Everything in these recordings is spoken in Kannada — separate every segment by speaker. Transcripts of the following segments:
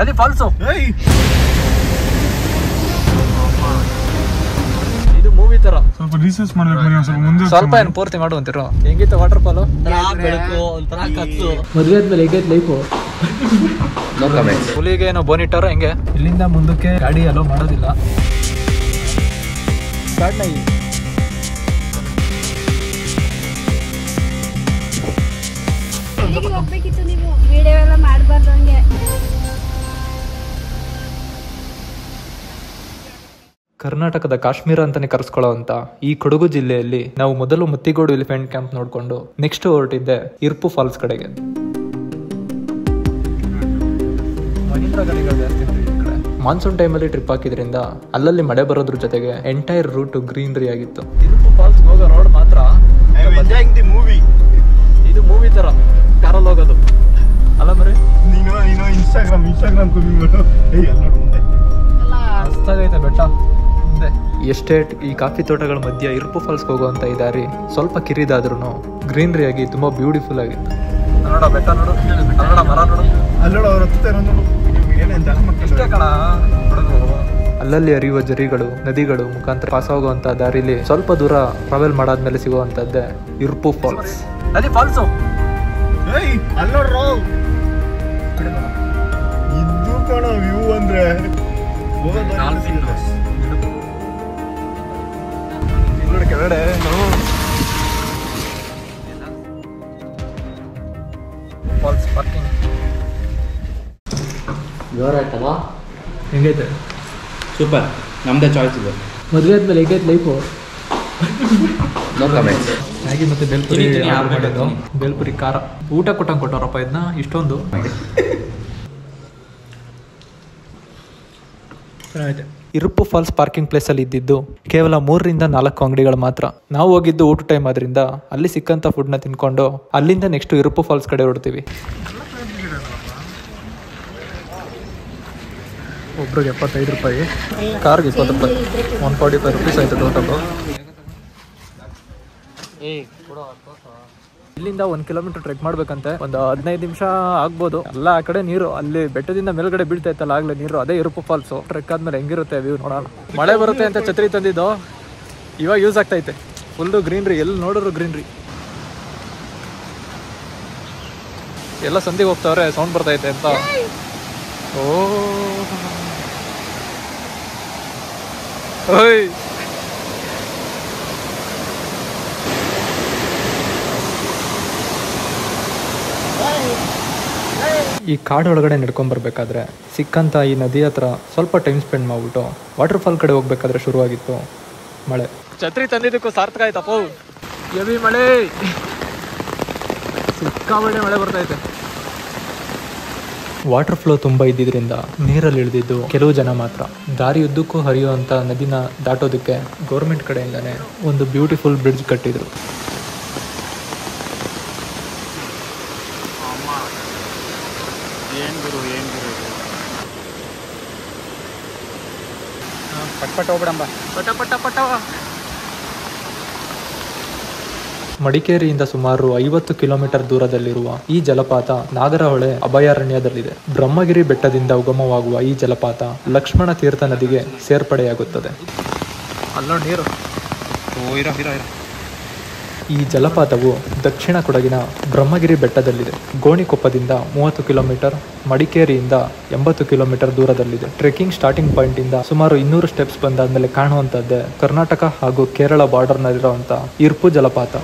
Speaker 1: ಅಲ್ಲಿ ಫಾಲ್ಸು. ಇದು ಮೂವಿ ತರ.
Speaker 2: ಸ್ವಲ್ಪ ರಿಸರ್ಚ್ ಮಾಡ್ಬೇಕು, ಸ್ವಲ್ಪ ಮುಂದೆ
Speaker 1: ಸ್ವಲ್ಪ ಏನು ಪೂರ್ತಿ ಮಾಡುವಂತಿರೋ. ಹೆಂಗಿತ್ತು ವಾಟರ್ ಫಾಲು? ಮದುವೆ ಆದ್ಮೇಲೆ ಹೇಗೈತೆ ಲೈಫು? ಹುಲಿಗೆ ಏನೋ ಬೋನಿಟ್ಟಾರ ಹೆಂಗೆ? ಇಲ್ಲಿಂದ ಮುಂದಕ್ಕೆ ಗಾಡಿ ಅಲೋ ಮಾಡೋದಿಲ್ಲ.
Speaker 3: ಹೋಗ್ಬೇಕಿತ್ತು ನೀವು, ವಿಡಿಯೋ ಎಲ್ಲ ಮಾಡಬಾರ್ದು ಹಂಗೆ.
Speaker 1: ಕರ್ನಾಟಕದ ಕಾಶ್ಮೀರ ಅಂತಾನೆ ಕರೆಸ್ಕೊಳ್ಳೋ ಅಂತ ಈ ಕೊಡಗು ಜಿಲ್ಲೆಯಲ್ಲಿ ನಾವು ಮೊದಲು ಮುತ್ತಿಗೋಡು ಎಲಿಫೆಂಟ್ ಕ್ಯಾಂಪ್ ನೋಡ್ಕೊಂಡು ನೆಕ್ಸ್ಟ್ ಹೊರಟಿದ್ದೆ ಇರ್ಪು ಫಾಲ್ಸ್ ಕಡೆಗೆ. ಮಾನ್ಸೂನ್ ಟೈಮಲ್ಲಿ ಟ್ರಿಪ್ ಹಾಕಿದ್ರಿಂದ ಅಲ್ಲಲ್ಲಿ ಮಳೆ ಬರೋದ್ರ ಜೊತೆಗೆ ಎಂಟೈರ್ ರೂಟ್ ಗ್ರೀನರಿ ಆಗಿತ್ತು. ಇರ್ಪು ಫಾಲ್ಸ್ ಹೋಗೋ ರೋಡ್ ಮಾತ್ರ ಇದು ಮೂವಿ ತರ ಕಾರಲ್ಲಿ ಹೋಗೋದು ಅಲ್ಲ ಮರಿ.
Speaker 2: ನೀನು ಇನ್ಸ್ಟಾಗ್ರಾಮ್
Speaker 1: ಮಸ್ತಾಗೈತೆ ಬೆಟ್ಟ ಮುಂದೆ. ಎಸ್ಟೇಟ್ ಈ ಕಾಫಿ ತೋಟಗಳ ಮಧ್ಯೆ ಇರ್ಪು ಫಾಲ್ಸ್ ಹೋಗುವಂತ ಈ ದಾರಿ ಸ್ವಲ್ಪ ಕಿರಿದಾದ್ರೂ ಗ್ರೀನರಿ ಆಗಿ ತುಂಬಾ ಬ್ಯೂಟಿಫುಲ್ ಆಗಿತ್ತು. ನೋಡ ಬೆಟ್ಟ ನೋಡು, ನೋಡ ಮರ ನೋಡು,
Speaker 2: ಅಲ್ಲೋಡ ಅವ್ರ
Speaker 1: ಅಲ್ಲಲ್ಲಿ ಹರಿಯುವ ಜರಿಗಳು, ನದಿಗಳು ಮುಖಾಂತರ ಪಾಸ್ ಹೋಗುವಂತ ದಾರಿಲಿ ಸ್ವಲ್ಪ ದೂರ ಟ್ರಾವೆಲ್ ಮಾಡಾದ್ಮೇಲೆ ಸಿಗುವಂತದ್ದೇ ಇರ್ಪು ಫಾಲ್ಸ್. ಅಲ್ಲಿ ಫಾಲ್ಸು
Speaker 2: ಇದು ಕಣ ವ್ಯೂ ಅಂದ್ರೆ ಕೆಳಗಡೆ
Speaker 1: ಫಾಲ್ಸ್ ಪಾರ್ಕಿಂಗ್
Speaker 4: ಜೋರಾಯ್ತಲ್ವಾ?
Speaker 1: ಹೆಂಗೈತೆ?
Speaker 4: ಸೂಪರ್, ನಮ್ದೇ ಚಾಯ್ಸ್ ಇದೆ.
Speaker 1: ಮದುವೆ ಆದ್ಮೇಲೆ ಹೇಗೈತೆ ಲೈಫು?
Speaker 4: No comments.
Speaker 1: ಮ್ಯಾಗಿ ಮತ್ತೆ ಬೇಲ್ಪುರಿ ಮಾಡಿದ್ದು, ಬೇಲ್ಪುರಿ ಖಾರ ಊಟ ಕೊಟ್ಟಂಗೆ ಕೊಟ್ಟವ್ರಪ್ಪ ಇದನ್ನ ಇಷ್ಟೊಂದು. ಇರುಪ್ಪು ಫಾಲ್ಸ್ ಪಾರ್ಕಿಂಗ್ ಪ್ಲೇಸಲ್ಲಿ ಇದ್ದಿದ್ದು ಕೇವಲ 3 ರಿಂದ 4 ಅಂಗಡಿಗಳು ಮಾತ್ರ. ನಾವು ಹೋಗಿದ್ದು ಊಟ ಟೈಮ್ ಆದ್ರಿಂದ ಅಲ್ಲಿ ಸಿಕ್ಕಂತ ಫುಡ್ನ ತಿನ್ಕೊಂಡು ಅಲ್ಲಿಂದ ನೆಕ್ಸ್ಟ್ ಇರುಪ್ಪು ಫಾಲ್ಸ್ ಕಡೆ ಹೊರಡ್ತೀವಿ. ಒಬ್ರಿಗೆ 75 ರೂಪಾಯಿ, ಕಾರ್ಗೆ 20 ರೂಪಾಯಿ, 145 ರುಪೀಸ್ ಆಯ್ತು ಟೋಟಲ್. ಇಲ್ಲಿಂದ 1 ಕಿಲೋಮೀಟರ್ ಟ್ರೆಕ್ ಮಾಡ್ಬೇಕಂತೆ, ಒಂದು 15 ನಿಮಿಷ ಆಗ್ಬೋದು. ಎಲ್ಲ ಆ ಕಡೆ ನೀರು, ಅಲ್ಲಿ ಬೆಟ್ಟದಿಂದ ಮೇಲ್ಗಡೆ ಬೀಳ್ತಾ ಇತ್ತಲ್ಲ ಆಗ್ಲೇ ನೀರು, ಅದೇ ಇರುಪ್ಪು ಫಾಲ್ಸು. ಟ್ರೆಕ್ ಆದ್ಮೇಲೆ ಹೆಂಗಿರುತ್ತೆ ವ್ಯೂ ನೋಡೋಣ. ಮಳೆ ಬರುತ್ತೆ ಅಂತ ಛತ್ರಿ ತಂದಿದ್ದು ಇವಾಗ ಯೂಸ್ ಆಗ್ತೈತೆ. ಫುಲ್ಲು ಗ್ರೀನ್ರಿ, ಎಲ್ಲಿ ನೋಡಿದ್ರು ಗ್ರೀನ್ರಿ. ಎಲ್ಲ ಸಂಧಿಗೆ ಹೋಗ್ತಾವ್ರೆ, ಸೌಂಡ್ ಬರ್ತೈತೆ ಅಂತ. ಓಯ್ ಈ ಕಾಡೊಳಗಡೆ ನಡ್ಕೊಂಡ್ಬರ್ಬೇಕಾದ್ರೆ ಸಿಕ್ಕಂತ ಈ ನದಿ ಹತ್ರ ಸ್ವಲ್ಪ ಟೈಮ್ ಸ್ಪೆಂಡ್ ಮಾಡ್ಬಿಟ್ಟು ವಾಟರ್ ಫಾಲ್ ಕಡೆ ಹೋಗ್ಬೇಕಾದ್ರೆ ಶುರುವಾಗಿತ್ತು ಮಳೆ. ಛತ್ರಿ ತಂದಿದ್ದಕ್ಕೂ ಸಾರ್ಥಕ ಆಯ್ತಪ್ಪ. ಹೆವಿ ಮಳೆ, ಸಿಕ್ಕಾಬಟ್ಟೆ ಮಳೆ ಬರ್ತೈತೆ. ವಾಟರ್ ಫ್ಲೋ ತುಂಬ ಇದ್ದಿದ್ರಿಂದ ನೀರಲ್ಲಿ ಇಳಿದಿದ್ದು ಕೆಲವು ಜನ ಮಾತ್ರ. ದಾರಿಯುದ್ದಕ್ಕೂ ಹರಿಯುವಂಥ ನದಿನ ದಾಟೋದಕ್ಕೆ ಗೌರ್ಮೆಂಟ್ ಕಡೆಯಿಂದನೇ ಒಂದು ಬ್ಯೂಟಿಫುಲ್ ಬ್ರಿಡ್ಜ್ ಕಟ್ಟಿದ್ರು. ಮಡಿಕೇರಿಯಿಂದ ಸುಮಾರು 50 ಕಿಲೋಮೀಟರ್ ದೂರದಲ್ಲಿರುವ ಈ ಜಲಪಾತ ನಾಗರಹೊಳೆ ಅಭಯಾರಣ್ಯದಲ್ಲಿದೆ. ಬ್ರಹ್ಮಗಿರಿ ಬೆಟ್ಟದಿಂದ ಉಗಮವಾಗುವ ಈ ಜಲಪಾತ ಲಕ್ಷ್ಮಣ ತೀರ್ಥ ನದಿಗೆ ಸೇರ್ಪಡೆಯಾಗುತ್ತದೆ. ಅಲ್ಲೋ ನೀರು. ಈ ಜಲಪಾತವು ದಕ್ಷಿಣ ಕೊಡಗಿನ ಬ್ರಹ್ಮಗಿರಿ ಬೆಟ್ಟದಲ್ಲಿದೆ. ಗೋಣಿಕೊಪ್ಪದಿಂದ 30 ಕಿಲೋಮೀಟರ್, ಮಡಿಕೇರಿಯಿಂದ 80 ಕಿಲೋಮೀಟರ್ ದೂರದಲ್ಲಿದೆ. ಟ್ರೆಕ್ಕಿಂಗ್ ಸ್ಟಾರ್ಟಿಂಗ್ ಪಾಯಿಂಟ್ ಇಂದ ಸುಮಾರು 200 ಸ್ಟೆಪ್ಸ್ ಬಂದಾದ್ಮೇಲೆ ಕಾಣುವಂತದ್ದೇ ಕರ್ನಾಟಕ ಹಾಗೂ ಕೇರಳ ಬಾರ್ಡರ್ ನಲ್ಲಿರುವಂತ ಇರ್ಪು ಜಲಪಾತ.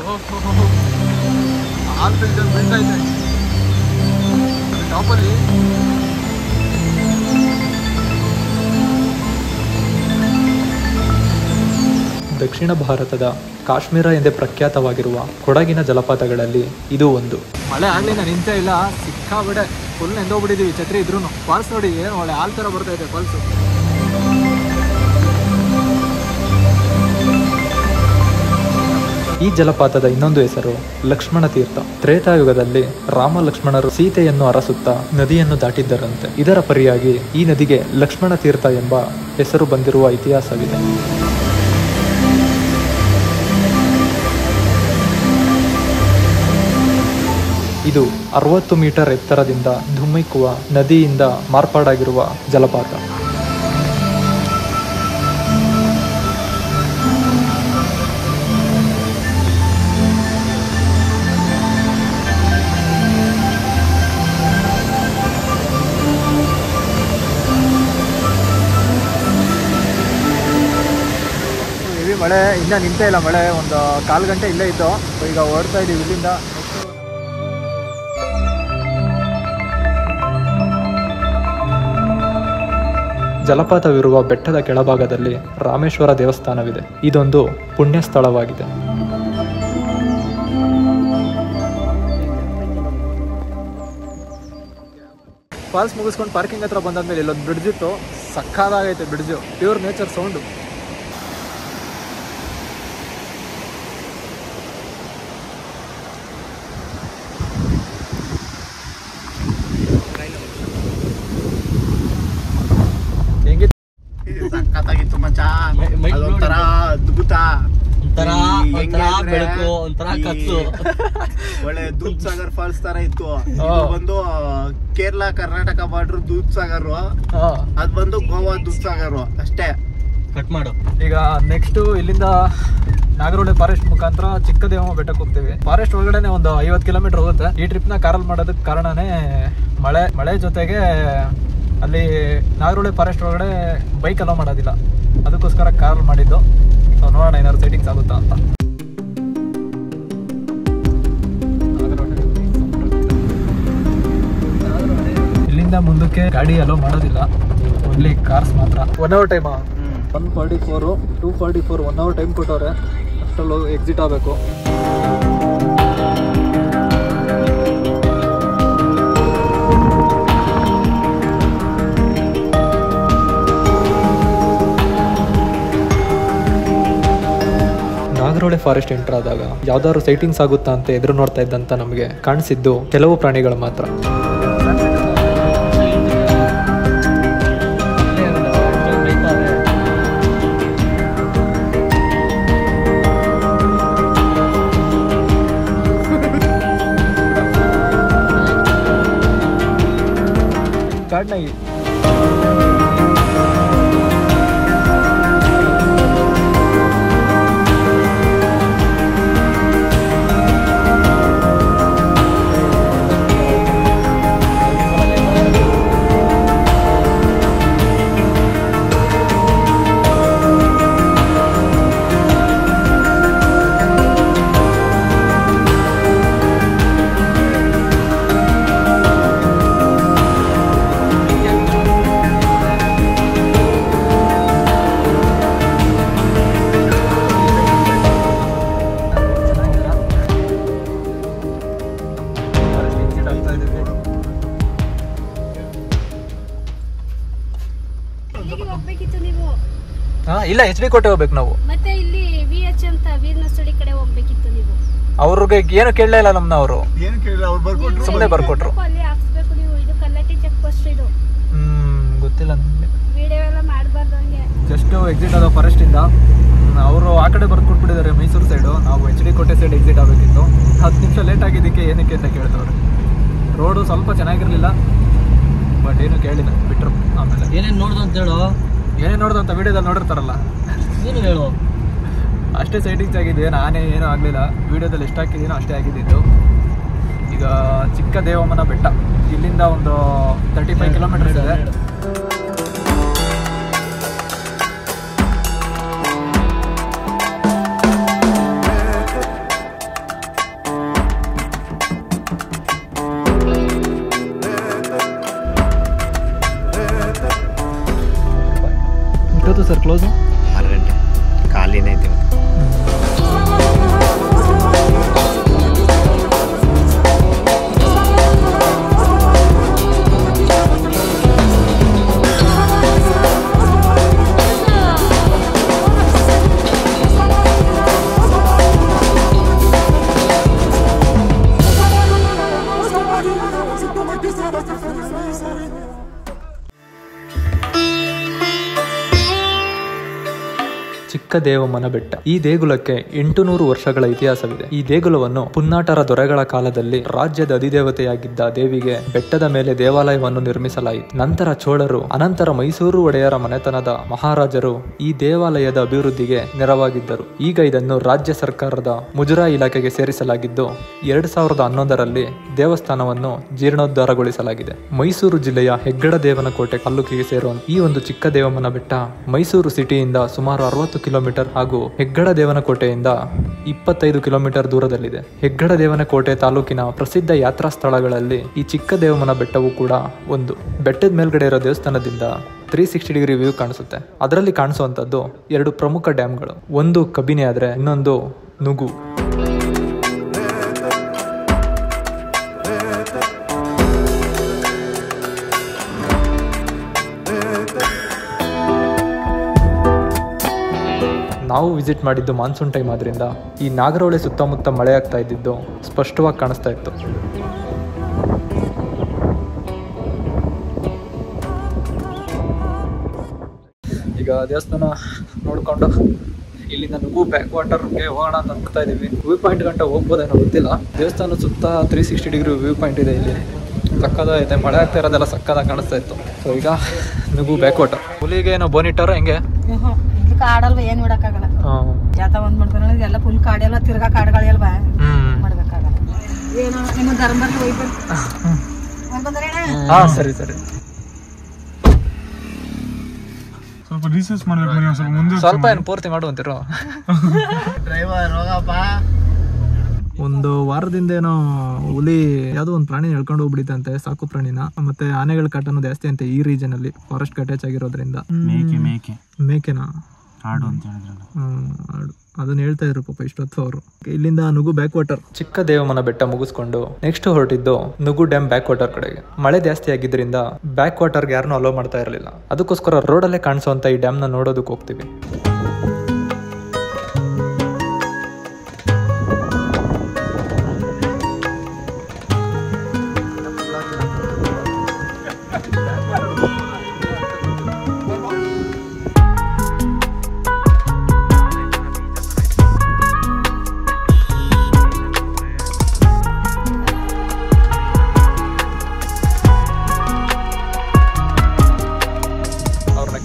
Speaker 1: ದಕ್ಷಿಣ ಭಾರತದ ಕಾಶ್ಮೀರ ಎಂದೇ ಪ್ರಖ್ಯಾತವಾಗಿರುವ ಕೊಡಗಿನ ಜಲಪಾತಗಳಲ್ಲಿ ಇದು ಒಂದು. ಮಳೆ ಆಗ್ಲಿ ನಾನು ನಿಂತೇ ಇಲ್ಲ, ಸಿಕ್ಕಾಬಿಡೆ ಫುಲ್ ನೆಂದೋಗ್ಬಿಟ್ಟಿದೀವಿ ಛತ್ರಿ ಇದ್ರೂ. ಫಾಲ್ಸ್ ನೋಡಿ ಏನು ಒಳ್ಳೆ ಹಾಲ್ ಥರ ಬರ್ತಾ ಇದೆ ಫಾಲ್ಸು. ಈ ಜಲಪಾತದ ಇನ್ನೊಂದು ಹೆಸರು ಲಕ್ಷ್ಮಣ ತೀರ್ಥ. ತ್ರೇತಾಯುಗದಲ್ಲಿ ರಾಮ ಲಕ್ಷ್ಮಣರು ಸೀತೆಯನ್ನು ಅರಸುತ್ತಾ ನದಿಯನ್ನು ದಾಟಿದ್ದರಂತೆ. ಇದರ ಪರಿಯಾಗಿ ಈ ನದಿಗೆ ಲಕ್ಷ್ಮಣ ತೀರ್ಥ ಎಂಬ ಹೆಸರು ಬಂದಿರುವ ಇತಿಹಾಸವಿದೆ. ಇದು 60 ಮೀಟರ್ ಎತ್ತರದಿಂದ ಧುಮ್ಮಿಕ್ಕುವ ನದಿಯಿಂದ ಮಾರ್ಪಾಡಾಗಿರುವ ಜಲಪಾತ.
Speaker 2: ಮಳೆ ಇನ್ನೂ ನಿಂತೇ ಇಲ್ಲ. ಮಳೆ ಒಂದು 1/4 ಗಂಟೆ ಇಲ್ಲೇ ಇತ್ತು. ಈಗ ಓಡ್ತಾ ಇದ್ದೀವಿ ಇಲ್ಲಿಂದ.
Speaker 1: ಜಲಪಾತವಿರುವ ಬೆಟ್ಟದ ಕೆಳಭಾಗದಲ್ಲಿ ರಾಮೇಶ್ವರ ದೇವಸ್ಥಾನವಿದೆ. ಇದೊಂದು ಪುಣ್ಯ ಸ್ಥಳವಾಗಿದೆ.
Speaker 2: ಫಾಲ್ಸ್ ಮುಗಿಸ್ಕೊಂಡು ಪಾರ್ಕಿಂಗ್ ಹತ್ರ ಬಂದಾದ್ಮೇಲೆ ಇಲ್ಲೊಂದು ಬ್ರಿಡ್ಜ್ ಇತ್ತು. ಸಕ್ಕದಾಗೈತೆ ಬ್ರಿಡ್ಜು. Pure nature sound.
Speaker 5: ಸಖತ್ತಾಗಿತ್ತು ಮಚ್ಚ. ಅದೊಂಥರ ಅದ್ಭುತ.
Speaker 4: ಬೆಳಕು ಒಂಥರ ಕತ್ಲು.
Speaker 5: ಒಳ್ಳೆ ದೂದ್ ಸಾಗರ್ ಫಾಲ್ಸ್ ತರ ಇತ್ತು. ಇದು ಬಂದು ಕೇರಳ ಕರ್ನಾಟಕ ಬಾರ್ಡರ್ ದೂದ್ ಸಾಗರ್, ಅದ್ ಬಂದು ಗೋವಾ ದೂದ್ ಸಾಗರ್ ಅಷ್ಟೇ.
Speaker 4: ಕಟ್ ಮಾಡು.
Speaker 2: ಈಗ ನೆಕ್ಸ್ಟ್ ಇಲ್ಲಿಂದ ನಾಗರಹೊಳೆ ಫಾರೆಸ್ಟ್ ಮುಖಾಂತರ ಚಿಕ್ಕದೇವಮ್ಮ ಬೆಟ್ಟಕ್ಕೆ ಹೋಗ್ತೀವಿ. ಫಾರೆಸ್ಟ್ ಒಳಗಡೆನೆ ಒಂದು 50 ಕಿಲೋಮೀಟರ್ ಹೋಗುತ್ತೆ. ಈ ಟ್ರಿಪ್ ನ ಕಾರಲ್ಲಿ ಮಾಡೋದಕ್ಕೆ ಕಾರಣನೇ ಮಳೆ ಜೊತೆಗೆ ಅಲ್ಲಿ ನಾಗರಹೊಳೆ ಫಾರೆಸ್ಟ್ ಒಳಗಡೆ ಬೈಕ್ ಅಲೋ ಮಾಡೋದಿಲ್ಲ. ಅದಕ್ಕೋಸ್ಕರ ಕಾರಲ್ಲಿ ಮಾಡಿದ್ದು. ಸೊ ನೋಡೋಣ ಏನಾದ್ರು ಸೈಟಿಂಗ್ಸ್ ಆಗುತ್ತಾ ಅಂತ. ಇಲ್ಲಿಂದ ಮುಂದಕ್ಕೆ ಗಾಡಿ ಅಲೋ ಮಾಡೋದಿಲ್ಲ, ಓನ್ಲಿ ಕಾರ್ಸ್ ಮಾತ್ರ. 1 ಅವರ್ ಟೈಮಾ? 144, 244, 1 ಅವರ್ ಟೈಮ್ ಕೊಟ್ಟವ್ರೆ. ಅಷ್ಟರಲ್ಲಿ ಎಕ್ಸಿಟ್ ಆಗಬೇಕು.
Speaker 1: ನಾಗರಹೊಳೆ ಫಾರೆಸ್ಟ್ ಎಂಟರ್ ಆದಾಗ ಯಾವ್ದಾದ್ರು ಸೈಟಿಂಗ್ಸ್ ಆಗುತ್ತಾ ಅಂತ ಎದುರು ನೋಡ್ತಾ ಇದ್ದಂತ ನಮಗೆ ಕಾಣಿಸಿದ್ದು ಕೆಲವು ಪ್ರಾಣಿಗಳು ಮಾತ್ರ.
Speaker 2: ಕಾಡ್ನಾಗಿ
Speaker 3: ಹೋಗ್ಬೇಕಿತ್ತು ನೀವು.
Speaker 2: ಇಲ್ಲ, HD ಕೋಟೆ ಹೋಗ್ಬೇಕು ನಾವು.
Speaker 3: ಮತ್ತೆ ಇಲ್ಲಿ VH ಅಂತ ವೀರನಸ್ಟಡಿ ಕಡೆ ಹೋಗ್ಬೇಕಿತ್ತು ನೀವು.
Speaker 2: ಅವ್ರಿಗೆ ಏನು ಕೇಳಲೇ ಇಲ್ಲ ನಮ್ನ. ಅವರು
Speaker 5: ಏನು ಕೇಳಿಲ್ಲ, ಅವ್ರು ಬರ್ಕೊಟ್ರು.
Speaker 2: ಸುಮ್ಮನೆ ಬರ್ಕೊಟ್ರು.
Speaker 3: ಅಲ್ಲಿ ಹಾಕ್ಸ್ಬೇಕು ನೀವು. ಇದು ಕಲ್ಲಟ್ಟಿ ಚೆಕ್ ಪೋಸ್ಟ್ ಇದು.
Speaker 2: ಗೊತ್ತಿಲ್ಲ ನಮಗೆ.
Speaker 3: ವಿಡಿಯೋ ಎಲ್ಲ ಮಾಡಬಾರ್ದು ಹಂಗೆ.
Speaker 2: ಜಸ್ಟ್ ಎಕ್ಸಿಟ್ ಆದ ಫಾರೆಸ್ಟ್ ಇಂದ. ಅವರು ಆ ಕಡೆ ಬರ್ಕೊಟ್ಬಿಟ್ಟಿದ್ದಾರೆ, ಮೈಸೂರು ಸೈಡು. ನಾವು HD ಕೋಟೆ ಸೈಡ್ ಎಕ್ಸಿಟ್ ಆಗಬೇಕಿತ್ತು. 10 ನಿಮಿಷ ಲೇಟ್ ಆಗಿದ್ದಕ್ಕೆ ಏನಕ್ಕೆ ಅಂತ ಕೇಳ್ತವ್ರೆ. ರೋಡು ಸ್ವಲ್ಪ ಚೆನ್ನಾಗಿರ್ಲಿಲ್ಲ, ಬಟ್ ಏನು ಕೇಳಿಲ್ಲ, ಬಿಟ್ರು. ಆಮೇಲೆ
Speaker 4: ಏನೇನು ನೋಡ್ದು ಅಂತ ಹೇಳು.
Speaker 2: ಏನೇನು ನೋಡ್ದು ಅಂತ ವಿಡಿಯೋದಲ್ಲಿ ನೋಡಿರ್ತಾರಲ್ಲ,
Speaker 4: ನೀನು ಹೇಳು.
Speaker 2: ಅಷ್ಟೇ ಸೈಟಿಂಗ್ಸ್ ಆಗಿದೆ. ನಾನೇ ಏನೂ ಆಗಲಿಲ್ಲ. ವಿಡಿಯೋದಲ್ಲಿ ಎಷ್ಟು ಹಾಕಿದ್ದೀನೋ ಅಷ್ಟೇ ಆಗಿದ್ದು. ಈಗ ಚಿಕ್ಕ ದೇವಮ್ಮನ ಬೆಟ್ಟ ಇಲ್ಲಿಂದ ಒಂದು 35 ಕಿಲೋಮೀಟರ್ಸ್ ಇದೆ. ಸರ್ ಕ್ಲೋಸು
Speaker 5: 6 ಗಂಟೆ ಖಾಲಿನೇ ಐತಿ.
Speaker 1: ಚಿಕ್ಕ ದೇವಮ್ಮನ ಬೆಟ್ಟ. ಈ ದೇಗುಲಕ್ಕೆ 800 ವರ್ಷಗಳ ಇತಿಹಾಸವಿದೆ. ಈ ದೇಗುಲವನ್ನು ಪುನ್ನಾಟರ ದೊರೆಗಳ ಕಾಲದಲ್ಲಿ ರಾಜ್ಯದ ಅಧಿದೇವತೆಯಾಗಿದ್ದ ದೇವಿಗೆ ಬೆಟ್ಟದ ಮೇಲೆ ದೇವಾಲಯವನ್ನು ನಿರ್ಮಿಸಲಾಯಿತು. ನಂತರ ಚೋಳರು, ಅನಂತರ ಮೈಸೂರು ಒಡೆಯರ ಮನೆತನದ ಮಹಾರಾಜರು ಈ ದೇವಾಲಯದ ಅಭಿವೃದ್ಧಿಗೆ ನೆರವಾಗಿದ್ದರು. ಈಗ ಇದನ್ನು ರಾಜ್ಯ ಸರ್ಕಾರದ ಮುಜರಾಯಿ ಇಲಾಖೆಗೆ ಸೇರಿಸಲಾಗಿದ್ದು 2011ರಲ್ಲಿ ದೇವಸ್ಥಾನವನ್ನು ಜೀರ್ಣೋದ್ಧಾರಗೊಳಿಸಲಾಗಿದೆ. ಮೈಸೂರು ಜಿಲ್ಲೆಯ ಹೆಗ್ಗಡ ದೇವನಕೋಟೆ ತಾಲೂಕಿಗೆ ಸೇರುವ ಈ ಒಂದು ಚಿಕ್ಕ ದೇವಮ್ಮನ ಬೆಟ್ಟ ಮೈಸೂರು ಸಿಟಿಯಿಂದ ಸುಮಾರು 60 ಕಿಲೋಮೀಟರ್ ಹಾಗೂ ಹೆಗ್ಗಡ ದೇವನಕೋಟೆಯಿಂದ 25 ಕಿಲೋಮೀಟರ್ ದೂರದಲ್ಲಿದೆ. ಹೆಗ್ಗಡ ದೇವನಕೋಟೆ ತಾಲೂಕಿನ ಪ್ರಸಿದ್ಧ ಯಾತ್ರಾ ಸ್ಥಳಗಳಲ್ಲಿ ಈ ಚಿಕ್ಕ ದೇವಮ್ಮನ ಬೆಟ್ಟವು ಕೂಡ ಒಂದು. ಬೆಟ್ಟದ ಮೇಲ್ಗಡೆ ಇರೋ ದೇವಸ್ಥಾನದಿಂದ 360 ಡಿಗ್ರಿ ವ್ಯೂ ಕಾಣಿಸುತ್ತೆ. ಅದರಲ್ಲಿ ಕಾಣಿಸುವಂತದ್ದು 2 ಪ್ರಮುಖ ಡ್ಯಾಮ್ಗಳು. ಒಂದು ಕಬಿನಿ ಆದ್ರೆ ಇನ್ನೊಂದು ನುಗು. ನಾವು ವಿಸಿಟ್ ಮಾಡಿದ್ದು ಮಾನ್ಸೂನ್ ಟೈಮ್ ಆದ್ರಿಂದ ಈ ನಾಗರಹೊಳೆ ಸುತ್ತಮುತ್ತ ಮಳೆ ಆಗ್ತಾ ಇದ್ದಿದ್ದು ಸ್ಪಷ್ಟವಾಗಿ ಕಾಣಿಸ್ತಾ ಇತ್ತು.
Speaker 2: ಈಗ ದೇವಸ್ಥಾನ ನೋಡ್ಕೊಂಡು ಇಲ್ಲಿಂದ ನುಗ್ಗು ಬ್ಯಾಕ್ ವಾಟರ್ಗೆ ಹೋಗೋಣ ಅಂತ ಅನ್ಕೋತಾ ಇದೀವಿ. ವ್ಯೂ ಪಾಯಿಂಟ್ ಗಂಟ ಹೋಗ್ಬೋದೇನೋ ಗೊತ್ತಿಲ್ಲ. ದೇವಸ್ಥಾನ ಸುತ್ತ 360 ಡಿಗ್ರಿ ವ್ಯೂ ಪಾಯಿಂಟ್ ಇದೆ. ಇಲ್ಲಿ ಸಕ್ಕದಾಗೈತೆ. ಮಳೆ ಆಗ್ತಾ ಇರೋದೆಲ್ಲ ಸಕ್ಕದಾಗಿ ಕಾಣಿಸ್ತಾ ಇತ್ತು. ಸೊ ಈಗ ನುಗ್ಗು ಬ್ಯಾಕ್ ವಾಟರ್. ಹುಲಿಗೆ ಏನೋ ಬೋನಿಟ್ಟಾರ ಹೆಂಗೆ
Speaker 6: ಕಾಡಲ್ವ ಏನ್ ನೋಡಕ್ಕಾಗಲ್ಲ. ಜಾತ ಒಂದ್ ಮಾಡ್ತಾರ ಎಲ್ಲ ಫುಲ್ ಕಾಡೆಲ್ಲ ತಿರ್ಗಾ ಕಾಡುಗಳಲ್ವಾ ಮಾಡ್ಬೇಕಾಗಲ್ಲ. ಏನೋ ನಿಮ್ಮ ಧರ್ಮದಲ್ಲಿ ಹೋಯ್ತು.
Speaker 2: ಹಾ ಸರಿ ಸರಿ.
Speaker 7: ಸ್ವಲ್ಪ ರಿಸರ್ಚ್ ಮಾಡ್ಬೇಕು. ಸ್ವಲ್ಪ ಮುಂದೆ
Speaker 2: ಸ್ವಲ್ಪ ಏನು ಪೂರ್ತಿ ಮಾಡುವಂತಿರೋ
Speaker 5: ಡ್ರೈವರ್ ಹೋಗಪ್ಪ.
Speaker 2: ಒಂದು ವಾರದಿಂದ ಏನೋ ಹುಲಿ ಯಾವುದೋ ಒಂದು ಪ್ರಾಣಿ ಎಳ್ಕೊಂಡು ಹೋಗ್ಬಿಡಿತಂತೆ, ಸಾಕು ಪ್ರಾಣಿನ. ಮತ್ತೆ ಆನೆಗಳ ಕಾಟನು ಜಾಸ್ತಿ ಅಂತೆ ಈ ರೀಜನ್ ಅಲ್ಲಿ, ಫಾರೆಸ್ಟ್ ಅಟ್ಯಾಚ್ ಆಗಿರೋದ್ರಿಂದ. ಮೇಕೆನಾ
Speaker 7: ಆಡು ಅಂತ ಹೇಳಿದ್ರಲ್ಲ,
Speaker 2: ಆಡು ಅದನ್ನ ಹೇಳ್ತಾ ಇದ್ರು ಪಾಪ ಇಷ್ಟೊತ್ತು ಅವರು. ಇಲ್ಲಿಂದ ನುಗು ಬ್ಯಾಕ್ ವಾಟರ್,
Speaker 1: ಚಿಕ್ಕ ದೇವಮ್ಮನ ಬೆಟ್ಟ ಮುಗಿಸ್ಕೊಂಡು ನೆಕ್ಸ್ಟ್ ಹೊರಟಿದ್ದು ನುಗು ಡ್ಯಾಮ್ ಬ್ಯಾಕ್ ವಾಟರ್ ಕಡೆಗೆ. ಮಳೆ ಜಾಸ್ತಿ ಆಗಿದ್ರಿಂದ ಬ್ಯಾಕ್ ವಾಟರ್ಗೆ ಯಾರನ್ನೂ ಅಲೋ ಮಾಡ್ತಾ ಇರಲಿಲ್ಲ. ಅದಕ್ಕೋಸ್ಕರ ರೋಡಲ್ಲೇ ಕಾಣಿಸುವಂತ ಈ ಡ್ಯಾಮ್ನ ನೋಡೋದಕ್ಕೆ ಹೋಗ್ತೀವಿ.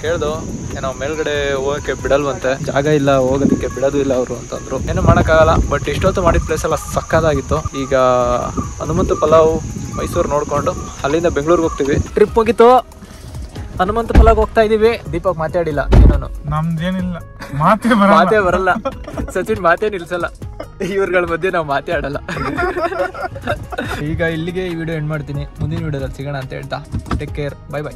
Speaker 2: ಕೇಳ್ದು ಏನೋ ಮೇಲ್ಗಡೆ ಹೋಗಕ್ಕೆ ಬಿಡಲ್ವಂತೆ, ಜಾಗ ಇಲ್ಲ ಹೋಗೋದಕ್ಕೆ, ಬಿಡೋದು ಇಲ್ಲ ಅವರು ಅಂತಂದ್ರು. ಏನು ಮಾಡೋಕ್ಕಾಗಲ್ಲ. ಬಟ್ ಇಷ್ಟೊತ್ತು ಮಾಡಿದ ಪ್ಲೇಸ್ ಎಲ್ಲ ಸಕ್ಕದಾಗಿತ್ತು. ಈಗ ಹನುಮಂತ ಪಲಾವ್ ಮೈಸೂರು ನೋಡ್ಕೊಂಡು ಅಲ್ಲಿಂದ ಬೆಂಗಳೂರಿಗೆ ಹೋಗ್ತೀವಿ. ಟ್ರಿಪ್ ಹೋಗಿತ್ತು, ಹನುಮಂತ ಪಲಾವ್ ಹೋಗ್ತಾ ಇದೀವಿ. ದೀಪಕ್ ಮಾತಾಡಿಲ್ಲ ಏನೋ,
Speaker 7: ನಮ್ದೇನಿಲ್ಲ
Speaker 2: ಮಾತೇ ಬರಲ್ಲ. ಸಚಿನ್ ಮಾತೇ ನಿಲ್ಸಲ್ಲ. ಇವ್ರಗಳ ಮಧ್ಯೆ ನಾವು ಮಾತೇ ಆಡಲ್ಲ. ಈಗ ಇಲ್ಲಿಗೆ ಈ ವಿಡಿಯೋ ಎಂಡ್ ಮಾಡ್ತೀನಿ. ಮುಂದಿನ ವಿಡಿಯೋದಲ್ಲಿ ಸಿಗೋಣ ಅಂತ ಹೇಳ್ತಾ ಟೇಕ್ ಕೇರ್, ಬೈ ಬೈ.